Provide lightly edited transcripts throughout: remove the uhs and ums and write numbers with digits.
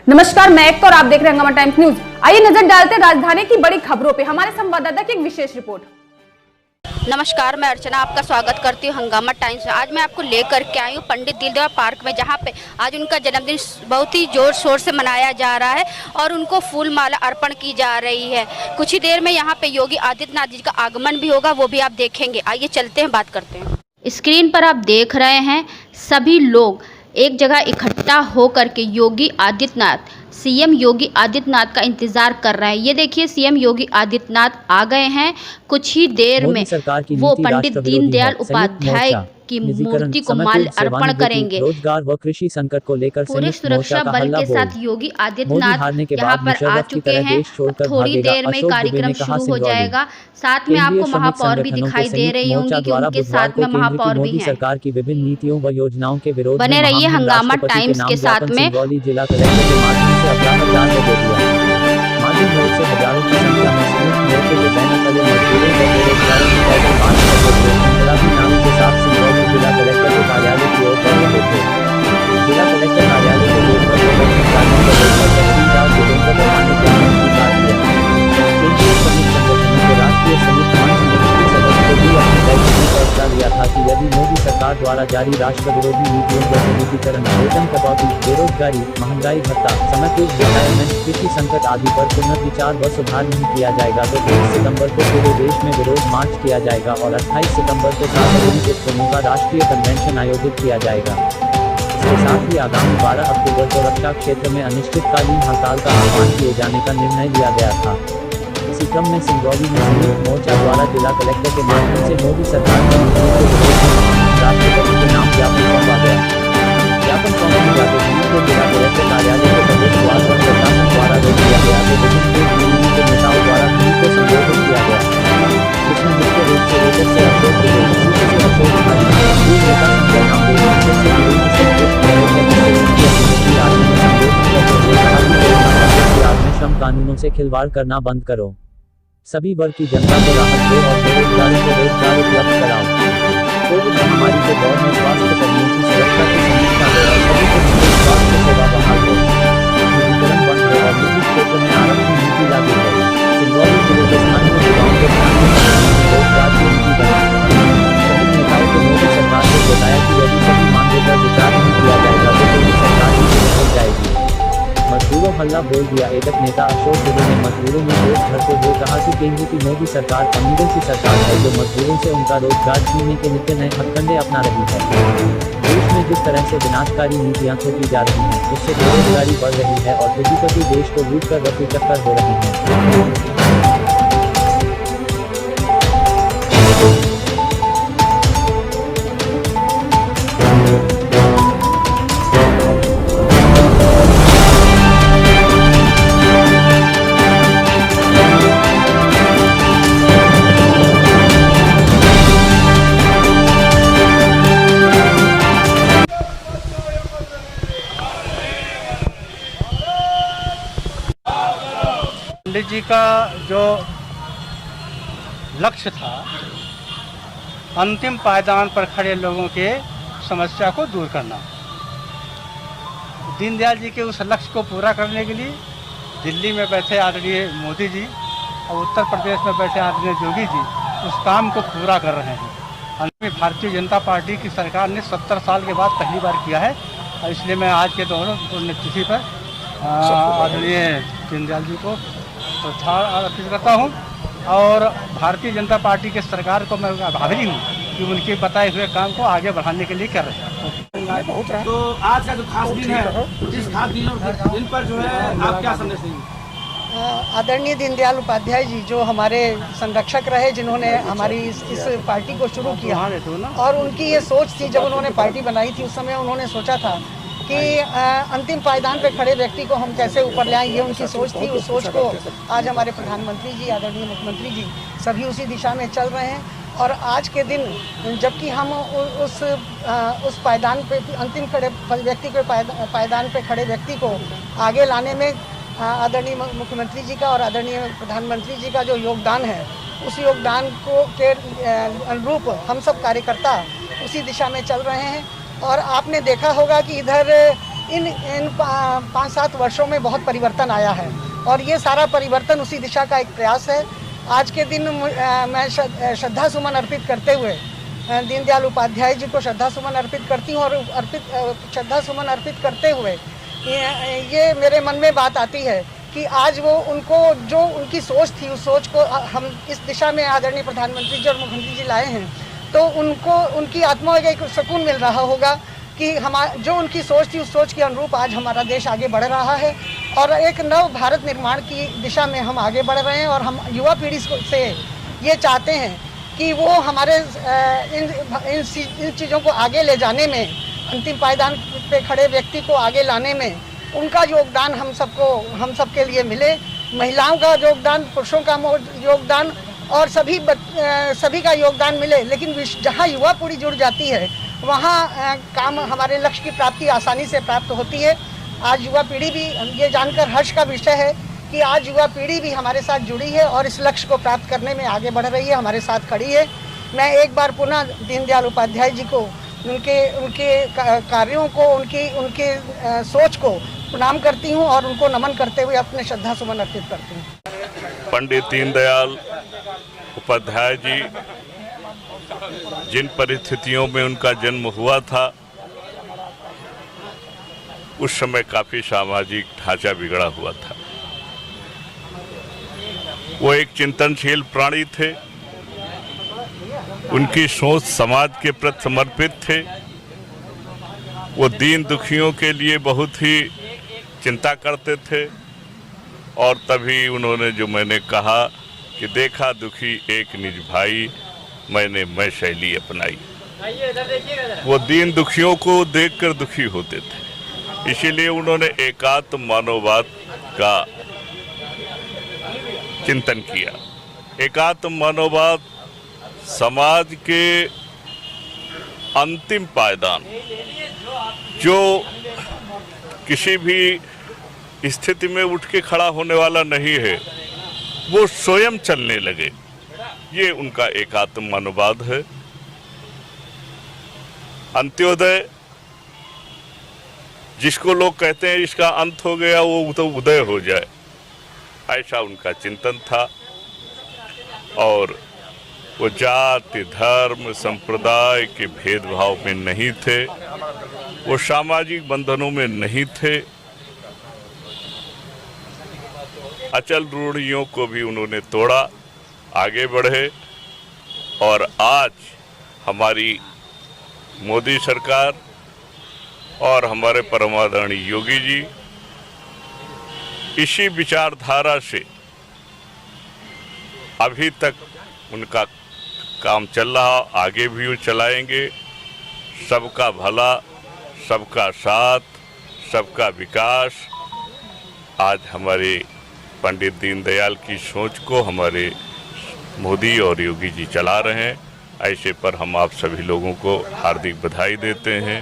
नमस्कार, मैं एक और आप देख रहे हैं हंगामा टाइम्स न्यूज। आइए नजर डालते हैं राजधानी की बड़ी खबरों पे। हमारे संवाददाता की एक विशेष रिपोर्ट। नमस्कार, मैं अर्चना आपका स्वागत करती हूँ हंगामा टाइम्स में। आज मैं आपको लेकर के आई हूँ पंडित दीनदयाल पार्क में, जहाँ पे आज उनका जन्मदिन बहुत ही जोर शोर से मनाया जा रहा है और उनको फूल माला अर्पण की जा रही है। कुछ ही देर में यहाँ पे योगी आदित्यनाथ जी का आगमन भी होगा, वो भी आप देखेंगे। आइए चलते हैं, बात करते हैं। स्क्रीन पर आप देख रहे हैं सभी लोग एक जगह इकट्ठा होकर के योगी आदित्यनाथ, सीएम योगी आदित्यनाथ का इंतजार कर रहे हैं। ये देखिए, सीएम योगी आदित्यनाथ आ गए हैं। कुछ ही देर में वो पंडित दीनदयाल उपाध्याय की मूर्ति को माल्य अर्पण करेंगे। रोजगार व कृषि संकट को लेकर पूरे सुरक्षा बल के साथ योगी आदित्यनाथ यहाँ पर आ चुके हैं। थोड़ी देर में कार्यक्रम शुरू हो जाएगा। साथ में आपको महापौर भी दिखाई दे रही होंगी कि उनके साथ में महापौर भी हैं। सरकार की विभिन्न नीतियों व योजनाओं के विरोध बने रहिए हंगामा टाइम्स के साथ में। जिला कलेक्टर के माध्यम से अपराध जांच दे दिया। मार्जिन रोड से हजारों की संख्या में संयुक्त मोर्चे के बैनर तले मजदूरों व बेरोजगारों की पैदल मार्च करते हुए इंकलाबी नारों के साथ सिंगरौली जिला कलेक्टर के कार्यालय की ओर बढ़ रहे थे। जिला कलेक्टर कार्यालय के गेट पर तहसीलदार जोगेंद्र वर्मा ने स्वीकार किया। केंद्रीय श्रमिक संगठनों के राष्ट्रीय संयुक्त मंच ने सदस्य को भी अपने दायित्व में फैसला लिया था कि यदि मोदी सरकार द्वारा जारी राष्ट्र विरोधी नीतियों का निजीकरण, वेतन कटौती, बेरोजगारी, महंगाई भत्ता, समयपूर्व रिटायरमेंट, कृषि संकट आदि पर पुनर्विचार व सुधार नहीं किया जाएगा तो 23 सितंबर को पूरे देश में विरोध मार्च किया जाएगा और 28 सितंबर को सार्वजनिक उपक्रमों का राष्ट्रीय कन्वेंशन आयोजित किया जाएगा। इसके साथ ही आगामी 12 अक्टूबर को रक्षा क्षेत्र में अनिश्चितकालीन हड़ताल का आह्वान किए जाने का निर्णय लिया गया था। इसी क्रम में सिंगरौली में संयुक्त मोर्चा द्वारा जिला कलेक्टर के माध्यम से मोदी सरकार की नीतियों के विरोध में राष्ट्रपति के नाम ज्ञापन सौंपा गया। ज्ञापन सौंपने जाते ही को जिला कलेक्टर कार्यालय के प्रदेश वार व प्रशासन द्वारा रोक दिया गया तो विभिन्न के नेताओं द्वारा भीड़ को संबोधित किया गया, जिसमें मुख्य रूप से एजेंट से अशोक श्रम कानूनों से खिलवाड़ करना बंद करो, सभी वर्ग की जनता को राहत दो और बेरोजगारों को रोजगार उपलब्ध कराओ। कोविड महामारी के दौर में स्वास्थ्य कर्मियों की सुरक्षा की समीक्षा हो और सभी को स्वास्थ्य सेवा बहाल हो, निजीकरण बंद हो और निजी क्षेत्र में आरक्षण नीति लागू हो। सिंगरौली जिले के स्थानीय युवाओं को ध्यान में रोजगार की नीति बनाई। सभी नेताओं को मोदी सरकार ने बताया कि यदि सभी मांगों पर विचार नहीं किया जाएगा तो मोदी सरकार ही हो जाएगी। मजदूरों हल्ला बोल दिया। एडक नेता अशोक दुबे ने मजदूरों में जोश भरते हुए कहा कि केंद्र की मोदी सरकार अमीरों की सरकार है जो मजदूरों से उनका रोजगार छीनने के नित्य नए हथकंडे अपना रही है। देश में जिस तरह से विनाशकारी नीतियां थोपी जा रही हैं, उससे बेरोजगारी बढ़ रही है और पूंजीपति देश को लूट कर रफू चक्कर हो रही है। पंडित जी का जो लक्ष्य था अंतिम पायदान पर खड़े लोगों के समस्या को दूर करना, दीनदयाल जी के उस लक्ष्य को पूरा करने के लिए दिल्ली में बैठे आदरणीय मोदी जी और उत्तर प्रदेश में बैठे आदरणीय योगी जी उस काम को पूरा कर रहे हैं। भारतीय जनता पार्टी की सरकार ने 70 साल के बाद पहली बार किया है और इसलिए मैं आज के दौर पुण्यतिथि पर आदरणीय दीनदयाल जी को श्रद्धा अर्पित करता हूँ और भारतीय जनता पार्टी के सरकार को मैं आभारी हूँ कि उनके बताए हुए काम को आगे बढ़ाने के लिए कर रहे हैं। तो आज का जो खास दिन है, जिस खास दिन पर जो है आप क्या संदेश देंगे? आदरणीय दीनदयाल उपाध्याय जी जो हमारे संरक्षक रहे, जिन्होंने हमारी इस पार्टी को शुरू किया और उनकी ये सोच थी जब उन्होंने पार्टी बनाई थी, उस समय उन्होंने सोचा था कि अंतिम पायदान पे खड़े व्यक्ति को हम कैसे ऊपर ले आएं, ये उनकी सोच थी। उस सोच को आज हमारे प्रधानमंत्री जी, आदरणीय मुख्यमंत्री जी सभी उसी दिशा में चल रहे हैं और आज के दिन जबकि हम उस पायदान पे अंतिम खड़े व्यक्ति के पायदान पे खड़े व्यक्ति को आगे लाने में आदरणीय मुख्यमंत्री जी का और आदरणीय प्रधानमंत्री जी का जो योगदान है, उस योगदान को के अनुरूप हम सब कार्यकर्ता उसी दिशा में चल रहे हैं। और आपने देखा होगा कि इधर इन 5-7 वर्षों में बहुत परिवर्तन आया है और ये सारा परिवर्तन उसी दिशा का एक प्रयास है। आज के दिन मैं श्रद्धा सुमन अर्पित करते हुए दीनदयाल उपाध्याय जी को श्रद्धा सुमन अर्पित करती हूँ और श्रद्धा सुमन अर्पित करते हुए ये मेरे मन में बात आती है कि आज वो उनको जो उनकी सोच थी उस सोच को हम इस दिशा में आदरणीय प्रधानमंत्री जी और मुख्यमंत्री जी लाए हैं, तो उनको उनकी आत्मा को एक सुकून मिल रहा होगा कि जो उनकी सोच थी उस सोच के अनुरूप आज हमारा देश आगे बढ़ रहा है और एक नव भारत निर्माण की दिशा में हम आगे बढ़ रहे हैं। और हम युवा पीढ़ी से ये चाहते हैं कि वो हमारे इन चीज़ों को आगे ले जाने में, अंतिम पायदान पे खड़े व्यक्ति को आगे लाने में उनका योगदान हम सबके लिए मिले। महिलाओं का योगदान, पुरुषों का योगदान और सभी का योगदान मिले, लेकिन जहाँ युवा पीढ़ी जुड़ जाती है वहाँ काम हमारे लक्ष्य की प्राप्ति आसानी से प्राप्त होती है। आज युवा पीढ़ी भी, ये जानकर हर्ष का विषय है कि आज युवा पीढ़ी भी हमारे साथ जुड़ी है और इस लक्ष्य को प्राप्त करने में आगे बढ़ रही है, हमारे साथ खड़ी है। मैं एक बार पुनः दीनदयाल उपाध्याय जी को, उनके कार्यों को, उनके सोच को प्रणाम करती हूँ और उनको नमन करते हुए अपने श्रद्धा सुमन अर्पित करती हूँ। पंडित दीनदयाल उपाध्याय जी जिन परिस्थितियों में उनका जन्म हुआ था उस समय काफी सामाजिक ढांचा बिगड़ा हुआ था। वो एक चिंतनशील प्राणी थे, उनकी सोच समाज के प्रति समर्पित थे। वो दीन दुखियों के लिए बहुत ही चिंता करते थे और तभी उन्होंने जो मैंने कहा कि देखा दुखी एक निज भाई, मैं शैली अपनाई। वो दीन दुखियों को देखकर दुखी होते थे, इसीलिए उन्होंने एकात्म मानववाद का चिंतन किया। एकात्म मानववाद समाज के अंतिम पायदान, जो किसी भी स्थिति में उठ के खड़ा होने वाला नहीं है, वो स्वयं चलने लगे, ये उनका एकात्म मानववाद है। अंत्योदय, जिसको लोग कहते हैं इसका अंत हो गया, वो तो उदय हो जाए, ऐसा उनका चिंतन था। और वो जाति, धर्म, संप्रदाय के भेदभाव में नहीं थे, वो सामाजिक बंधनों में नहीं थे। अचल रूढ़ियों को भी उन्होंने तोड़ा, आगे बढ़े और आज हमारी मोदी सरकार और हमारे परम आदरणीय योगी जी इसी विचारधारा से अभी तक उनका काम चल रहा, आगे भी वो चलाएंगे। सबका भला, सबका साथ, सबका विकास, आज हमारे पंडित दीनदयाल की सोच को हमारे मोदी और योगी जी चला रहे हैं। ऐसे पर हम आप सभी लोगों को हार्दिक बधाई देते हैं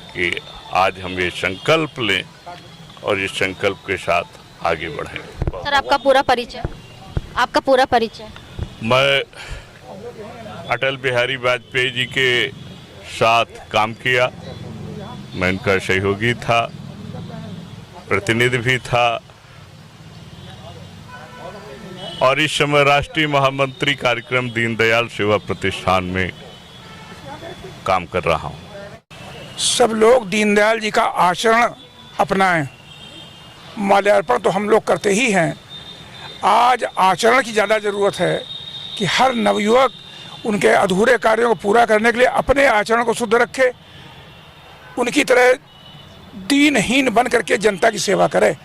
कि आज हम ये संकल्प लें और इस संकल्प के साथ आगे बढ़ें। सर, आपका पूरा परिचय? मैं अटल बिहारी वाजपेयी जी के साथ काम किया, मैं उनका सहयोगी था, प्रतिनिधि भी था और इस समय राष्ट्रीय महामंत्री कार्यक्रम दीनदयाल सेवा प्रतिष्ठान में काम कर रहा हूँ। सब लोग दीनदयाल जी का आचरण अपनाएं। माल्यार्पण तो हम लोग करते ही हैं, आज आचरण की ज़्यादा ज़रूरत है कि हर नवयुवक उनके अधूरे कार्यों को पूरा करने के लिए अपने आचरण को शुद्ध रखे, उनकी तरह दीनहीन बन करके जनता की सेवा करे।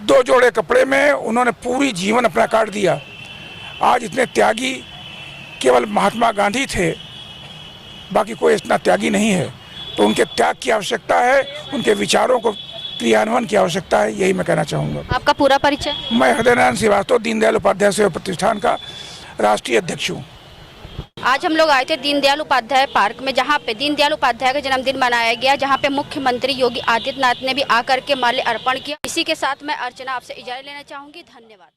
2 जोड़े कपड़े में उन्होंने पूरी जीवन अपना काट दिया। आज इतने त्यागी केवल महात्मा गांधी थे, बाकी कोई इतना त्यागी नहीं है। तो उनके त्याग की आवश्यकता है, उनके विचारों को क्रियान्वयन की आवश्यकता है, यही मैं कहना चाहूँगा। आपका पूरा परिचय? मैं हृदय नारायण श्रीवास्तव, दीनदयाल उपाध्याय सेवा प्रतिष्ठान का राष्ट्रीय अध्यक्ष हूँ। आज हम लोग आए थे दीनदयाल उपाध्याय पार्क में, जहाँ पे दीनदयाल उपाध्याय का जन्मदिन मनाया गया, जहाँ पे मुख्यमंत्री योगी आदित्यनाथ ने भी आकर के माल्य अर्पण किया। इसी के साथ मैं अर्चना आपसे इजाजत लेना चाहूँगी। धन्यवाद।